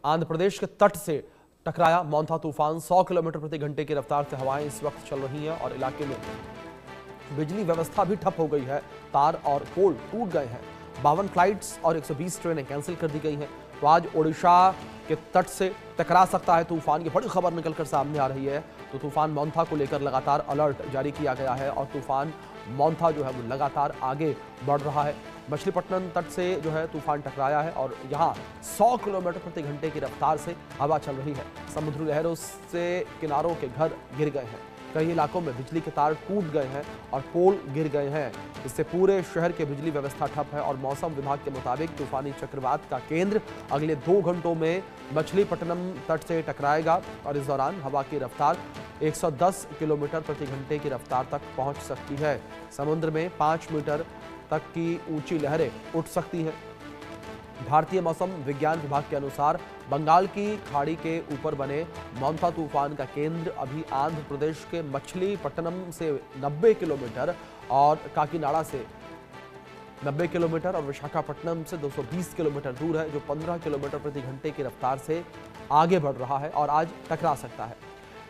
आंध्र प्रदेश के तट से टकराया। मोंथा तूफान 100 किलोमीटर प्रति घंटे की रफ्तार से हवाएं इस वक्त चल रही हैं और इलाके में बिजली व्यवस्था भी ठप हो गई है। तार और पोल टूट गए हैं। 52 फ्लाइट्स और 120 ट्रेनें कैंसिल कर दी गई हैं। तो आज ओडिशा के तट से टकरा सकता है तूफान, की बड़ी खबर निकलकर सामने आ रही है। तो तूफान मोंथा को लेकर लगातार अलर्ट जारी किया गया है और तूफान मोंथा जो है वो लगातार आगे बढ़ रहा है। मछलीपट्टनम तट से जो है तूफान टकराया है और यहाँ 100 किलोमीटर प्रति घंटे की रफ्तार से हवा चल रही है। समुद्री लहरों से किनारों के घर गिर गए हैं। कई इलाकों में बिजली के तार टूट गए हैं और पोल गिर गए हैं। इससे पूरे शहर की बिजली व्यवस्था ठप है और मौसम विभाग के मुताबिक तूफानी चक्रवात का केंद्र अगले 2 घंटों में मछलीपट्टनम तट से टकराएगा और इस दौरान हवा की रफ्तार 110 किलोमीटर प्रति घंटे की रफ्तार तक पहुंच सकती है। समुद्र में 5 मीटर तक की ऊंची लहरें उठ सकती हैं। भारतीय मौसम विज्ञान विभाग के अनुसार बंगाल की खाड़ी के ऊपर बने मोंथा तूफान का केंद्र अभी आंध्र प्रदेश के मछलीपट्टनम से 90 किलोमीटर और काकीनाडा से 90 किलोमीटर और विशाखापट्टनम से 220 किलोमीटर दूर है, जो 15 किलोमीटर प्रति घंटे की रफ्तार से आगे बढ़ रहा है और आज टकरा सकता है।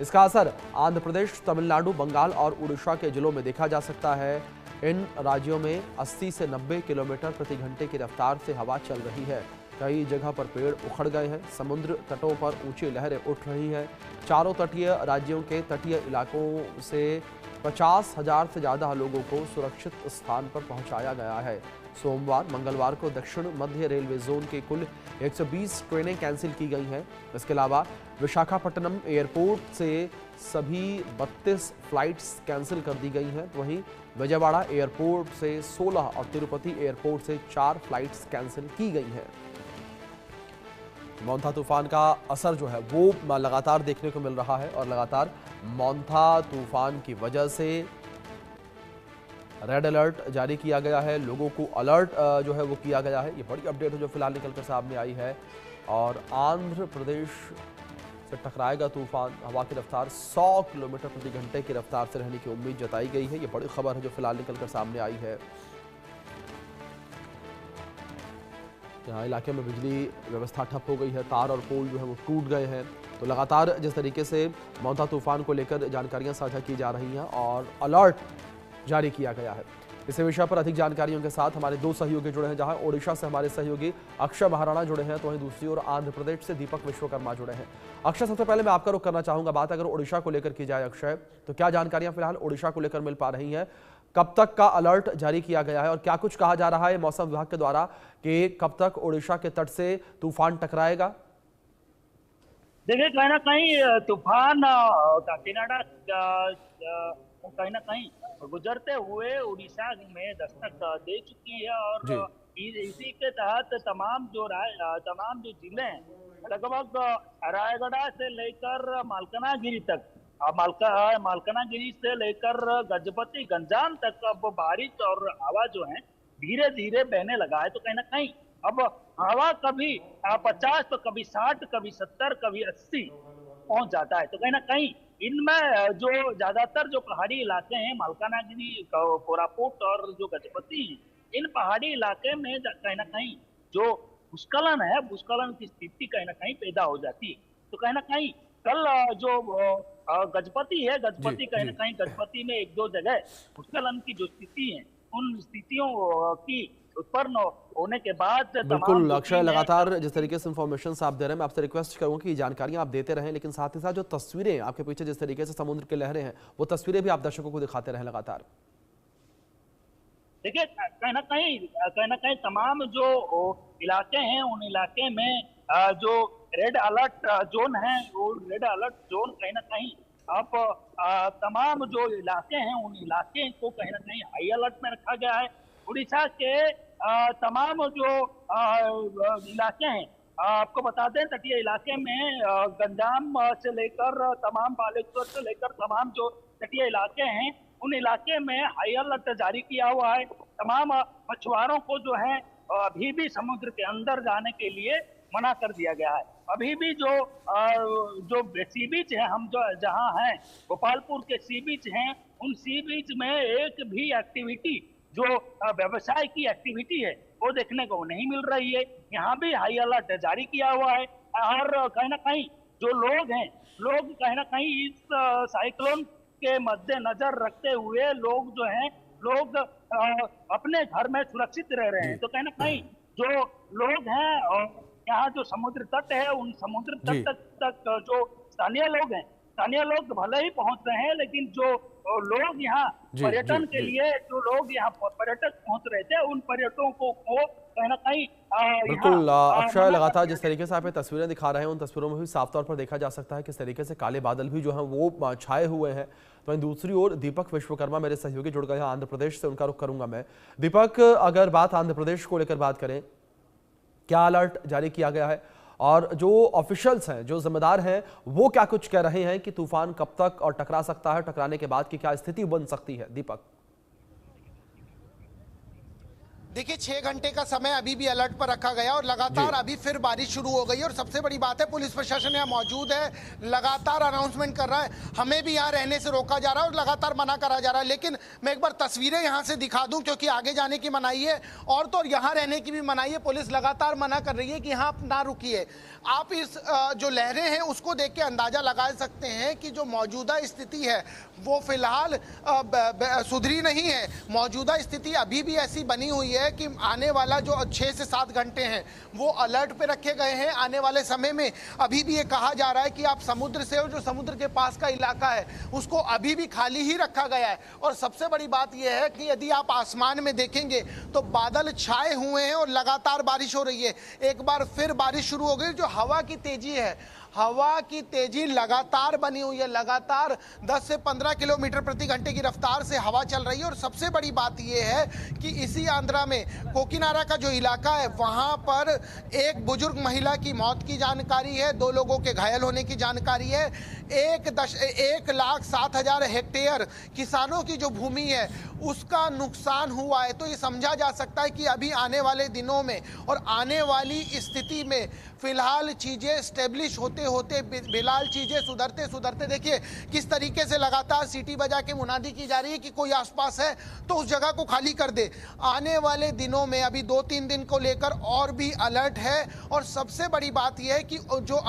इसका असर आंध्र प्रदेश, तमिलनाडु, बंगाल और उड़ीसा के जिलों में देखा जा सकता है। इन राज्यों में 80 से 90 किलोमीटर प्रति घंटे की रफ्तार से हवा चल रही है। कई जगह पर पेड़ उखड़ गए हैं। समुद्र तटों पर ऊंची लहरें उठ रही हैं। चारों तटीय राज्यों के तटीय इलाकों से 50,000 से ज़्यादा लोगों को सुरक्षित स्थान पर पहुंचाया गया है। सोमवार, मंगलवार को दक्षिण मध्य रेलवे जोन के कुल 120 ट्रेनें कैंसिल की गई हैं। इसके अलावा विशाखापट्टनम एयरपोर्ट से सभी 32 फ्लाइट्स कैंसिल कर दी गई हैं। वहीं विजयवाड़ा एयरपोर्ट से 16 और तिरुपति एयरपोर्ट से 4 फ्लाइट्स कैंसिल की गई हैं। मोंथा तूफान का असर जो है वो लगातार देखने को मिल रहा है और लगातार मोंथा तूफान की वजह से रेड अलर्ट जारी किया गया है। लोगों को अलर्ट जो है वो किया गया है। ये बड़ी अपडेट है जो फिलहाल निकलकर सामने आई है और आंध्र प्रदेश से टकराएगा तूफान। हवा की रफ्तार 100 किलोमीटर प्रति घंटे की रफ्तार से रहने की उम्मीद जताई गई है। ये बड़ी खबर है जो फिलहाल निकलकर सामने आई है। यहाँ इलाके में बिजली व्यवस्था ठप हो गई है। तार और पोल जो है वो टूट गए हैं। तो लगातार जिस तरीके से मोंथा तूफान को लेकर जानकारियां साझा की जा रही हैं और अलर्ट जारी किया गया है। इस विषय पर अधिक जानकारियों के साथ हमारे 2 सहयोगी जुड़े हैं। जहां ओडिशा से हमारे सहयोगी अक्षय महाराणा जुड़े हैं, तो वहीं दूसरी ओर आंध्र प्रदेश से दीपक विश्वकर्मा जुड़े हैं। अक्षय, सबसे पहले मैं आपका रुख करना चाहूंगा। बात अगर ओडिशा को लेकर की जाए अक्षय, तो क्या जानकारियां फिलहाल ओडिशा को लेकर मिल पा रही हैं? कब तक का अलर्ट जारी किया गया है और क्या कुछ कहा जा रहा है मौसम विभाग के द्वारा कि कब तक ओडिशा के तट से तूफान टकराएगा? देखिए, कहीं ना कहीं तूफान काकीनाडा कहीं ना कहीं गुजरते हुए उड़ीसा में दस्तक दे चुकी है और जी। इसी के तहत तमाम जो जिले हैं, लगभग रायगढ़ से लेकर मालकानगिरी तक, मालकानगिरी से लेकर गजपति गंजाम तक अब बारिश और हवा जो है धीरे धीरे बहने लगा है। तो कहीं ना कहीं अब हवा कभी 50 तो कभी 60, कभी 70, कभी 80 पहुंच जाता है। तो कहीं ना कहीं इनमें जो ज्यादातर जो पहाड़ी इलाके हैं, मालकानगिरी, कोरापुट और जो गजपति हैं, इन पहाड़ी इलाके में कहीं ना कहीं जो भूस्खलन है, भूस्खलन की स्थिति कहीं ना कहीं पैदा हो जाती है। तो कहीं ना कहीं कल जो गजपति है, जी गजपति कहीं ना जी कहीं गजपति में 1-2 जगह भूस्खलन की जो स्थिति है, उन स्थितियों की उत्पन्न होने के बाद तमाम बिल्कुल जो अक्षय, टीम है। लगातार जिस तरीके से इंफॉर्मेशन आप दे रहे हैं, मैं आपसे रिक्वेस्ट करूंगा कि जानकारियां आप देते रहें, लेकिन साथ ही साथ जो तस्वीरें आपके पीछे जिस तरीके से समुद्र की लहरें हैं, वो तस्वीरें भी आप दर्शकों को दिखाते रहें लगातार। देखिए, कहीं ना कहीं तमाम जो इलाके हैं, उन इलाके में जो रेड अलर्ट जोन है, वो रेड अलर्ट जोन कहीं ना कहीं अब तमाम जो इलाके हैं, उन इलाके को कहीं ना कहीं हाई अलर्ट में रखा गया है। उड़ीसा के तमाम जो इलाके हैं, आपको बता दें, तटीय इलाके में गंजाम से लेकर तमाम बालेश्वर से लेकर तमाम जो तटीय इलाके हैं, उन इलाके में हाई अलर्ट जारी किया हुआ है। तमाम मछुआरों को जो है अभी भी समुद्र के अंदर जाने के लिए मना कर दिया गया है। अभी भी जो सी बीच है, हम जो जहां हैं, गोपालपुर के सी बीच हैं, उन सी बीच में एक भी एक्टिविटी जो व्यवसाय की एक्टिविटी है वो देखने को नहीं मिल रही है। यहाँ भी हाई अलर्ट जारी किया हुआ है। और कहीं ना कहीं जो लोग हैं, लोग कहीं ना कहीं इस साइक्लोन के मद्देनजर रखते हुए लोग जो हैं, लोग अपने घर में सुरक्षित रह रहे हैं। तो कहीं ना कहीं जो लोग हैं और यहाँ जो समुद्र तट है, उन समुद्र जी तट तक जो स्थानीय लोग हैं, स्थानीय लोग भले ही पहुंच रहे हैं, लेकिन जो लोग यहाँ जी पर्यटन जी के जी लिए, जो लोग यहाँ पर्यटक पहुंच रहे थे, उन पर्यटकों को कहीं ना कहीं बिल्कुल अक्षय, मना कर लगातार दिया जिस तरीके से आप ये तस्वीरें दिखा रहे हैं, उन तस्वीरों में भी साफ तौर पर देखा जा सकता है किस तरीके से काले बादल भी जो हैं वो छाए हुए हैं। तो वहीं दूसरी ओर दीपक विश्वकर्मा मेरे सहयोगी जुड़ गए हैं आंध्र प्रदेश से, उनका रुख करूंगा मैं। दीपक, अगर बात आंध्र प्रदेश को लेकर बात करें, क्या अलर्ट जारी किया गया है और जो ऑफिशियल्स हैं, जो जिम्मेदार हैं, वो क्या कुछ कह रहे हैं कि तूफान कब तक और टकरा सकता है, टकराने के बाद की क्या स्थिति बन सकती है? दीपक। देखिए 6 घंटे का समय अभी भी अलर्ट पर रखा गया और लगातार अभी फिर बारिश शुरू हो गई। और सबसे बड़ी बात है, पुलिस प्रशासन यहाँ मौजूद है, लगातार अनाउंसमेंट कर रहा है, हमें भी यहाँ रहने से रोका जा रहा है और लगातार मना करा जा रहा है। लेकिन मैं एक बार तस्वीरें यहाँ से दिखा दूं, क्योंकि आगे जाने की मनाही है और तो यहाँ रहने की भी मनाही है। पुलिस लगातार मना कर रही है कि यहाँ आप ना रुकिए। आप इस जो लहरें हैं उसको देख के अंदाजा लगा सकते हैं कि जो मौजूदा स्थिति है वो फिलहाल सुधरी नहीं है। मौजूदा स्थिति अभी भी ऐसी बनी हुई है कि आने वाला जो 6 से 7 घंटे हैं वो अलर्ट पे रखे गए हैं। आने वाले समय में अभी भी ये कहा जा रहा है कि आप समुद्र से, और जो समुद्र के पास का इलाका है उसको अभी भी खाली ही रखा गया है। और सबसे बड़ी बात यह है कि यदि आप आसमान में देखेंगे तो बादल छाए हुए हैं और लगातार बारिश हो रही है। एक बार फिर बारिश शुरू हो गई। जो हवा की तेजी है, हवा की तेजी लगातार बनी हुई है, लगातार 10 से 15 किलोमीटर प्रति घंटे की रफ्तार से हवा चल रही है। और सबसे बड़ी बात यह है कि इसी आंध्रा में कोकीनारा का जो इलाका है वहां पर एक बुजुर्ग महिला की मौत की जानकारी है, 2 लोगों के घायल होने की जानकारी है। 1,07,000 हेक्टेयर किसानों की जो भूमि है उसका नुकसान हुआ है। तो ये समझा जा सकता है कि अभी आने वाले दिनों में और आने वाली स्थिति में फिलहाल चीजें स्टेब्लिश होते होते, फिलहाल चीजें सुधरते सुधरते, देखिए किस तरीके से लगातार सीटी बजा के मुनादी की जा रही है कि कोई आसपास है तो उस जगह को खाली कर दे। आने वाले दिनों में अभी 2-3 दिन को लेकर और भी अलर्ट है। और सबसे बड़ी बात यह है कि जो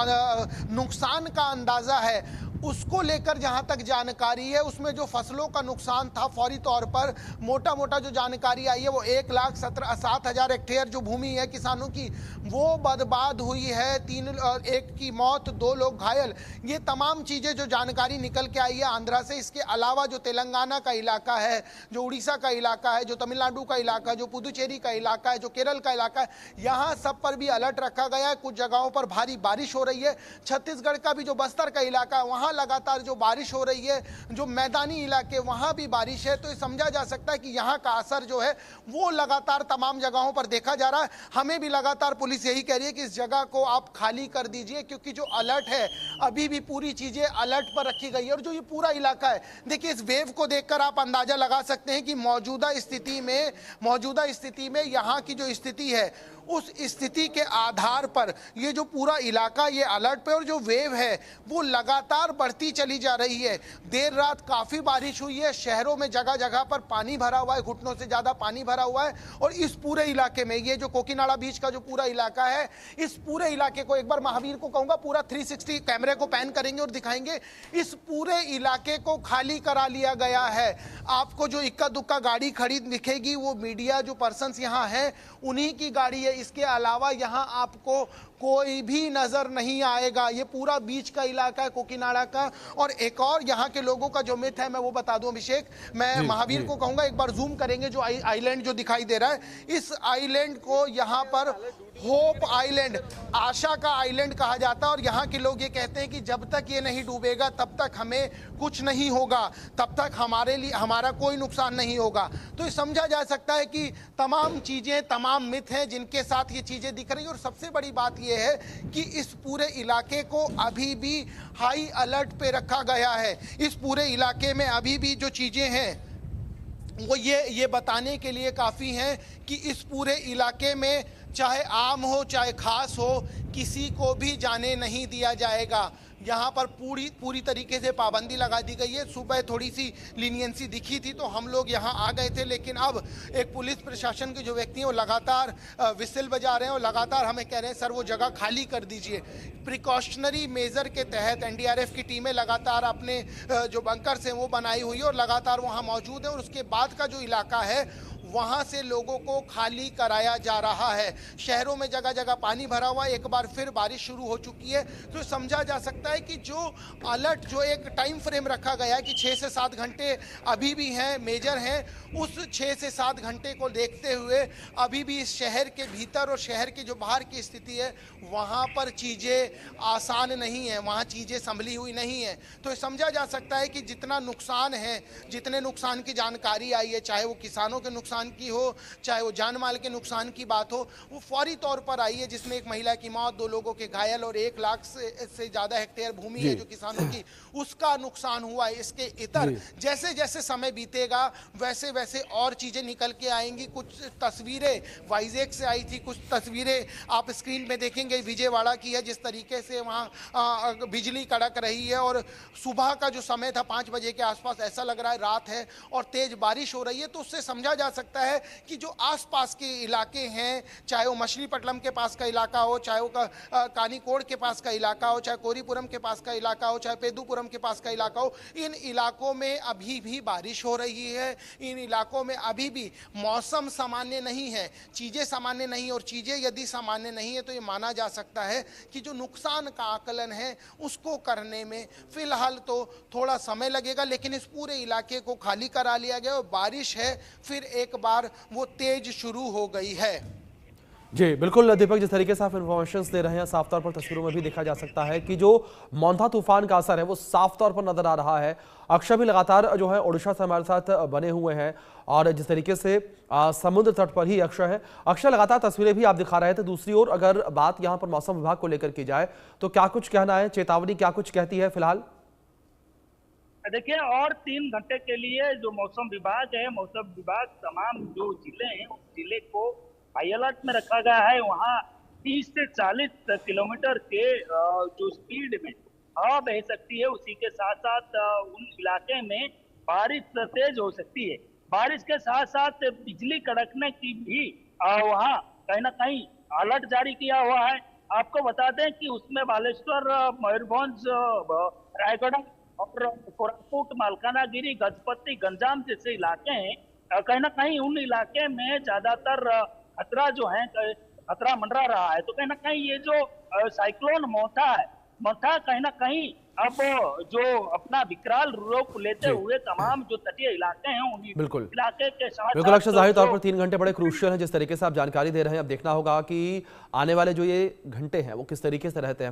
नुकसान का अंदाजा है उसको लेकर जहां तक जानकारी है, उसमें जो फसलों का नुकसान था फौरी तौर पर मोटा मोटा जो जानकारी आई है वो 1,07,000 हेक्टेयर जो भूमि है किसानों की वो बर्बाद हुई है। 1 की मौत, 2 लोग घायल, ये तमाम चीजें जो जानकारी निकल के आई है आंध्रा से। इसके अलावा जो तेलंगाना का इलाका है, जो उड़ीसा का इलाका है, जो तमिलनाडु का इलाका है, जो पुदुचेरी का इलाका है, जो केरल का इलाका है, यहाँ सब पर भी अलर्ट रखा गया है। कुछ जगहों पर भारी बारिश हो रही है। छत्तीसगढ़ का भी जो बस्तर का इलाका है वहां लगातार जो बारिश हो रही है, जो मैदानी इलाके वहां भी बारिश है। तो ये समझा जा सकता है कि यहाँ का असर जो है वो लगातार तमाम जगहों पर देखा जा रहा है। हमें भी लगातार पुलिस यही कह रही है कि इस जगह को आप खाली कर दीजिए, क्योंकि जो अलर्ट है अभी भी पूरी चीजें अलर्ट पर रखी गई है। और जो ये पूरा इलाका है, देखिए इस वेव को देखकर आप अंदाजा लगा सकते हैं कि मौजूदा स्थिति में यहाँ की जो स्थिति है उस स्थिति के आधार पर ये जो पूरा इलाका ये अलर्ट पे, और जो वेव है वो लगातार बढ़ती चली जा रही है। देर रात काफी बारिश हुई है, शहरों में जगह जगह पर पानी भरा हुआ है, घुटनों से ज्यादा पानी भरा हुआ है। और इस पूरे इलाके में ये जो कोकीनाड़ा बीच का जो पूरा इलाका है, इस पूरे इलाके को एक बार महावीर को कहूंगा पूरा 360 कैमरे को पैन करेंगे और दिखाएंगे। इस पूरे इलाके को खाली करा लिया गया है। आपको जो इक्का दुक्का गाड़ी खड़ी दिखेगी वो मीडिया जो पर्सन्स यहाँ है उन्हीं की गाड़ी है। इसके अलावा यहाँ आपको कोई भी नजर नहीं आएगा। ये पूरा बीच का इलाका है कोकीनाड़ा का। और एक और यहाँ के लोगों का जो मिथ है मैं वो बता दूं अभिषेक, मैं महावीर को कहूंगा एक बार जूम करेंगे। जो आइलैंड जो दिखाई दे रहा है, इस आइलैंड को यहाँ पर होप आइलैंड, आशा का आइलैंड कहा जाता है। और यहाँ के लोग ये कहते हैं कि जब तक ये नहीं डूबेगा तब तक हमें कुछ नहीं होगा, तब तक हमारा कोई नुकसान नहीं होगा। तो ये समझा जा सकता है कि तमाम चीजें, तमाम मिथ हैं जिनके साथ ये चीजें दिख रही है। और सबसे बड़ी बात ये है कि इस पूरे इलाके को अभी भी हाई अलर्ट पे रखा गया है। इस पूरे इलाके में अभी भी जो चीजें हैं वो ये बताने के लिए काफी हैं कि इस पूरे इलाके में चाहे आम हो चाहे खास हो, किसी को भी जाने नहीं दिया जाएगा। यहाँ पर पूरी तरीके से पाबंदी लगा दी गई है। सुबह थोड़ी सी लीनियंसी दिखी थी तो हम लोग यहाँ आ गए थे, लेकिन अब एक पुलिस प्रशासन के जो व्यक्ति हैं वो लगातार विसिल बजा रहे हैं और लगातार हमें कह रहे हैं सर वो जगह खाली कर दीजिए। प्रिकॉशनरी मेजर के तहत एनडीआरएफ की टीमें लगातार अपने जो बंकर्स हैं वो बनाई हुई है और लगातार वहाँ मौजूद है और उसके बाद का जो इलाका है वहाँ से लोगों को खाली कराया जा रहा है। शहरों में जगह जगह पानी भरा हुआ है, एक बार फिर बारिश शुरू हो चुकी है, तो समझा जा सकता है कि जो अलर्ट जो एक टाइम फ्रेम रखा गया है कि 6 से 7 घंटे अभी भी हैं, मेजर हैं, उस 6 से 7 घंटे को देखते हुए अभी भी इस शहर के भीतर और शहर के जो बाहर की स्थिति है वहाँ पर चीज़ें आसान नहीं है, वहाँ चीज़ें संभली हुई नहीं है। तो समझा जा सकता है कि जितना नुकसान है, जितने नुकसान की जानकारी आई है, चाहे वो किसानों के नुकसान की हो, चाहे वो जान माल के नुकसान की बात हो, वो फौरी तौर पर आई है, जिसमें एक महिला की मौत, 2 लोगों के घायल और 1 लाख से ज़्यादा हेक्टेयर भूमि है जो किसानों की, उसका नुकसान हुआ है। इसके इतर जैसे जैसे समय बीतेगा वैसे वैसे और चीज़ें निकल के आएंगी। कुछ तस्वीरें वाइजैक से आई थी, कुछ तस्वीरें आप स्क्रीन में देखेंगे विजयवाड़ा की है, जिस तरीके से वहाँ बिजली कड़क रही है और सुबह का जो समय था 5 बजे के आसपास ऐसा लग रहा है रात है और तेज बारिश हो रही है। तो उससे समझा जा सकता है कि जो आसपास के इलाके हैं, चाहे वो मछलीपट्टनम के पास का इलाका हो, चाहे वो कानीकोड़ के पास का इलाका हो, चाहे कोरीपुरम के पास का इलाका हो, चाहे पेदुपुरम के पास का इलाका हो, इन इलाकों में अभी भी बारिश हो रही है। इन इलाकों में अभी भी मौसम सामान्य नहीं है, चीज़ें सामान्य नहीं, और चीज़ें यदि सामान्य नहीं है तो ये माना जा सकता है कि जो नुकसान का आकलन है उसको करने में फिलहाल तो थोड़ा समय लगेगा, लेकिन इस पूरे इलाके को खाली करा लिया गया और बारिश है फिर एक बार वो तेज शुरू हो गई है। जी बिल्कुल दीपक, जिस तरीके से आप इन्फॉर्मेशन दे रहे हैं, साफ तौर पर तस्वीरों में भी देखा जा सकता है कि जो मोंथा तूफान का असर है वो साफ तौर पर नजर आ रहा है। अक्षय भी लगातार जो है ओडिशा से हमारे साथ बने हुए हैं और जिस तरीके से समुद्र तट पर ही अक्षय है, अक्षय लगातार तस्वीरें भी आप दिखा रहे थे। दूसरी ओर अगर बात यहाँ पर मौसम विभाग को लेकर की जाए तो क्या कुछ कहना है, चेतावनी क्या कुछ कहती है फिलहाल? देखिए, और 3 घंटे के लिए जो मौसम विभाग है, मौसम विभाग तमाम जो जिले हैं उस जिले को हाई अलर्ट में रखा गया है। वहाँ 30 से 40 किलोमीटर के जो स्पीड में हवा बह सकती है, उसी के साथ साथ उन इलाके में बारिश तेज हो सकती है। बारिश के साथ साथ बिजली कड़कने की भी वहाँ कहीं ना कहीं अलर्ट जारी किया हुआ है। आपको बता दें कि उसमें बालेश्वर, मयूरभंज, रायगढ़ और कोरापुट, मालकानगिरी, गजपति, गंजाम जैसे इलाके हैं। कहीं ना कहीं उन इलाके में ज्यादातर खतरा जो है, खतरा मंडरा रहा है। तो कहीं ना कहीं ये जो साइक्लोन मोंथा है, मोंथा कहीं ना कहीं अब जो अपना विकराल रूप लेते हुए तमाम जो तटीय इलाके हैं उन बिल्कुल इलाके के साथ बिल्कुल अक्षय, जाहिर तौर पर 3 घंटे बड़े क्रूशियल हैं जिस तरीके से आप जानकारी दे रहे हैं। अब देखना होगा कि आने वाले जो ये घंटे हैं वो किस तरीके से रहते हैं।